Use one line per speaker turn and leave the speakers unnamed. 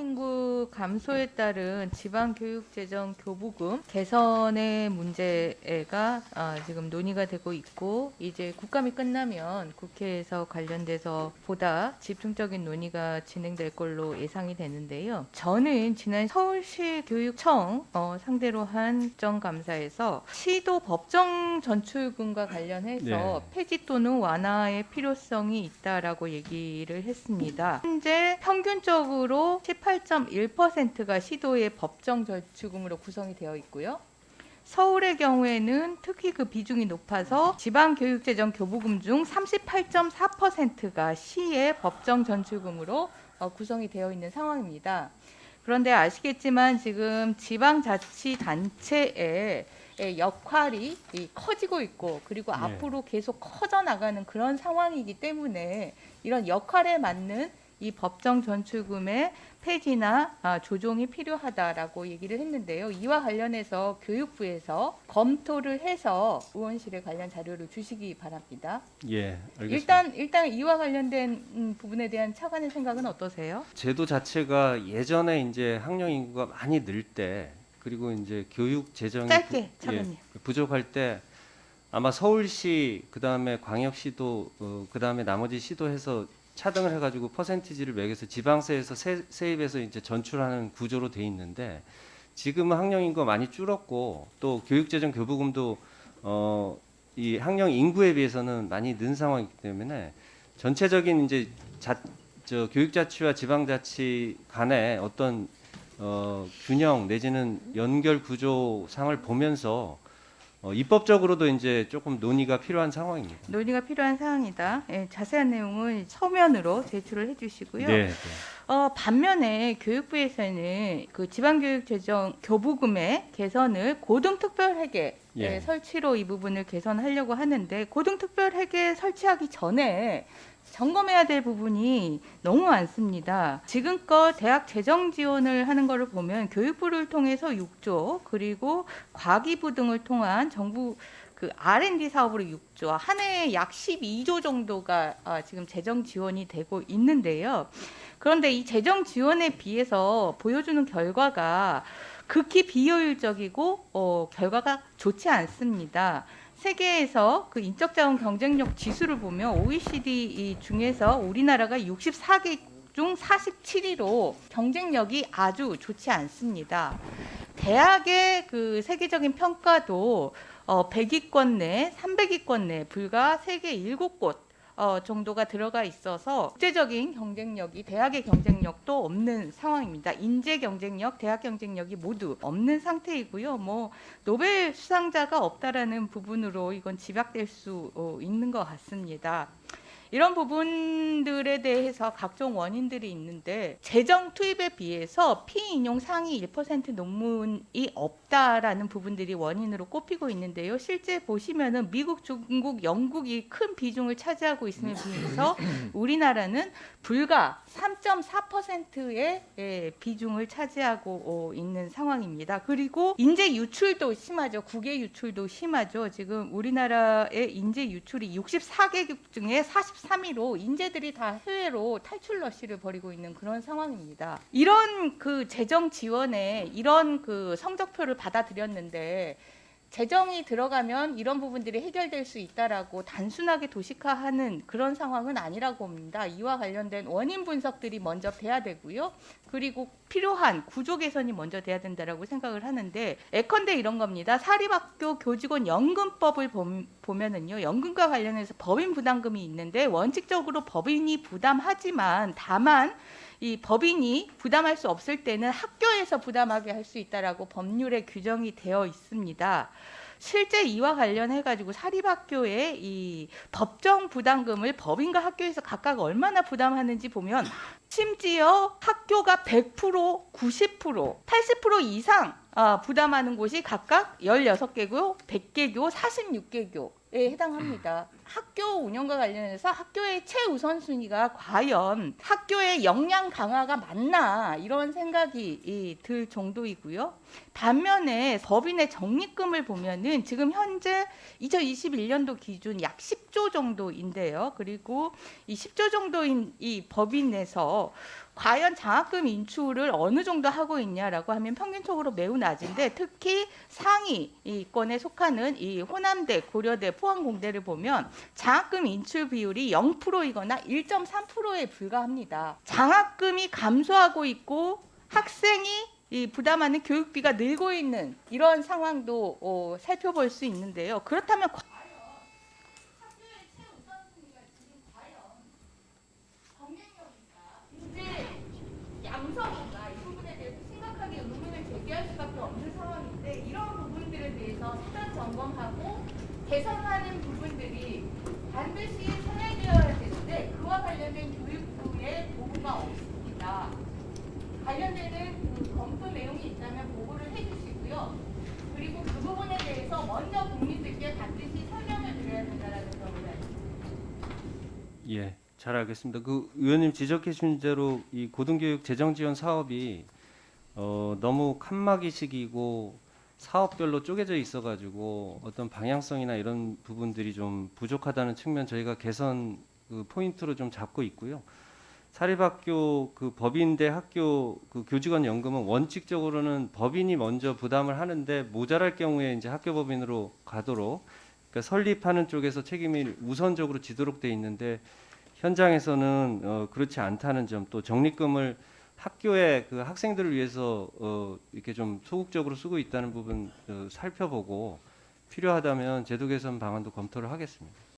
인구 감소에 따른 지방교육재정 교부금 개선의 문제가 지금 논의가 되고 있고, 이제 국감이 끝나면 국회에서 관련돼서 보다 집중적인 논의가 진행될 걸로 예상이 되는데요. 저는 지난 서울시 교육청 상대로 한 국정감사에서 시도 법정 전출금과 관련해서 폐지 또는 완화의 필요성이 있다라고 얘기를 했습니다. 현재 평균적으로 18.1%가 시도의 법정 전출금으로 구성이 되어 있고요. 서울의 경우에는 특히 그 비중이 높아서 지방교육재정 교부금 중 38.4%가 시의 법정 전출금으로 구성이 되어 있는 상황입니다. 그런데 아시겠지만 지금 지방자치단체의 역할이 커지고 있고, 그리고 앞으로 계속 커져 나가는 그런 상황이기 때문에 이런 역할에 맞는 이 법정 전출금의 폐지나 조정이 필요하다라고 얘기를 했는데요. 이와 관련해서 교육부에서 검토를 해서 의원실에 관련 자료를 주시기 바랍니다.
예, 알겠습니다.
일단 이와 관련된 부분에 대한 차관의 생각은 어떠세요?
제도 자체가 예전에 이제 학령 인구가 많이 늘 때, 그리고 이제 교육 재정이
짧게 차관님.
부족할 때 아마 서울시, 그다음에 광역시도, 그다음에 나머지 시도해서 차등을 해가지고 퍼센티지를 매겨서 지방세에서 세입해서 이제 전출하는 구조로 돼 있는데, 지금은 학령 인구가 많이 줄었고 또 교육재정 교부금도 이 학령 인구에 비해서는 많이 는 상황이기 때문에 전체적인 이제 교육자치와 지방자치 간의 어떤 균형 내지는 연결 구조상을 보면서 입법적으로도 이제 조금 논의가 필요한 상황입니다.
논의가 필요한 사항이다. 예, 자세한 내용은 서면으로 제출을 해주시고요.
네.
반면에 교육부에서는 그 지방교육재정 교부금의 개선을 고등특별회계 설치로 이 부분을 개선하려고 하는데, 고등특별회계 설치하기 전에 점검해야 될 부분이 너무 많습니다. 지금껏 대학 재정 지원을 하는 것을 보면 교육부를 통해서 6조, 그리고 과기부 등을 통한 정부 그 R&D 사업으로 6조, 한 해에 약 12조 정도가 지금 재정 지원이 되고 있는데요. 그런데 이 재정 지원에 비해서 보여주는 결과가 극히 비효율적이고 결과가 좋지 않습니다. 세계에서 그 인적자원 경쟁력 지수를 보면 OECD 중에서 우리나라가 64개 중 47위로 경쟁력이 아주 좋지 않습니다. 대학의 그 세계적인 평가도 100위권 내, 300위권 내 불과 세계 7곳 정도가 들어가 있어서 국제적인 경쟁력이, 대학의 경쟁력도 없는 상황입니다. 인재 경쟁력, 대학 경쟁력이 모두 없는 상태이고요. 뭐 노벨 수상자가 없다라는 부분으로 이건 집약될 수 있는 것 같습니다. 이런 부분들에 대해서 각종 원인들이 있는데, 재정 투입에 비해서 피인용 상위 1% 논문이 없다라는 부분들이 원인으로 꼽히고 있는데요. 실제 보시면은 미국, 중국, 영국이 큰 비중을 차지하고 있음에 비해서 우리나라는 불과 3.4%의 비중을 차지하고 있는 상황입니다. 그리고 인재 유출도 심하죠. 국외 유출도 심하죠. 지금 우리나라의 인재 유출이 64개국 중에 43위로 인재들이 다 해외로 탈출 러시를 벌이고 있는 그런 상황입니다. 이런 그 재정 지원에 이런 그 성적표를 받아들였는데, 재정이 들어가면 이런 부분들이 해결될 수 있다라고 단순하게 도식화하는 그런 상황은 아니라고 봅니다. 이와 관련된 원인 분석들이 먼저 돼야 되고요. 그리고 필요한 구조 개선이 먼저 돼야 된다라고 생각을 하는데, 예컨대 이런 겁니다. 사립학교 교직원 연금법을 보면은요, 연금과 관련해서 법인 부담금이 있는데 원칙적으로 법인이 부담하지만, 다만 이 법인이 부담할 수 없을 때는 학교에서 부담하게 할 수 있다라고 법률에 규정이 되어 있습니다. 실제 이와 관련해 가지고 사립학교의 이 법정 부담금을 법인과 학교에서 각각 얼마나 부담하는지 보면, 심지어 학교가 100%, 90%, 80% 이상 부담하는 곳이 각각 16개고, 100개교, 46개교에 해당합니다. 학교 운영과 관련해서 학교의 최우선순위가 과연 학교의 역량 강화가 맞나, 이런 생각이 들 정도이고요. 반면에 법인의 적립금을 보면은 지금 현재 2021년도 기준 약 10조 정도인데요. 그리고 이 10조 정도인 이 법인에서 과연 장학금 인출을 어느 정도 하고 있냐라고 하면 평균적으로 매우 낮은데, 특히 상위권에 속하는 이 호남대, 고려대, 포항공대를 보면 장학금 인출 비율이 0%이거나 1.3%에 불과합니다. 장학금이 감소하고 있고 학생이 이 부담하는 교육비가 늘고 있는 이런 상황도 살펴볼 수 있는데요. 그렇다면 양성인가 이 부분에 대해서 심각하게 의문을 제기할 수밖에 없는 상황인데, 이런 부분들에 대해서 사전 점검하고 개선하는 부분들이 반드시 선행되어야 되는데, 그와 관련된 교육부의 보고가 없습니다. 관련되는 그 검토 내용이 있다면 보고를 해주시고요. 그리고 그 부분에 대해서 먼저 국민들께 반드시 설명을 드려야 된다는 점을 알겠습니다.
예, 잘 알겠습니다. 그 의원님 지적해 주신 대로 이 고등교육 재정 지원 사업이 너무 칸막이식이고 사업별로 쪼개져 있어가지고 어떤 방향성이나 이런 부분들이 좀 부족하다는 측면 저희가 개선 그 포인트로 좀 잡고 있고요. 사립학교 그 법인대 학교 그 교직원 연금은 원칙적으로는 법인이 먼저 부담을 하는데 모자랄 경우에 이제 학교 법인으로 가도록, 그러니까 설립하는 쪽에서 책임이 우선적으로 지도록 돼 있는데 현장에서는 그렇지 않다는 점, 또 적립금을 학교의 그 학생들을 위해서 이렇게 좀 소극적으로 쓰고 있다는 부분 살펴보고 필요하다면 제도 개선 방안도 검토를 하겠습니다.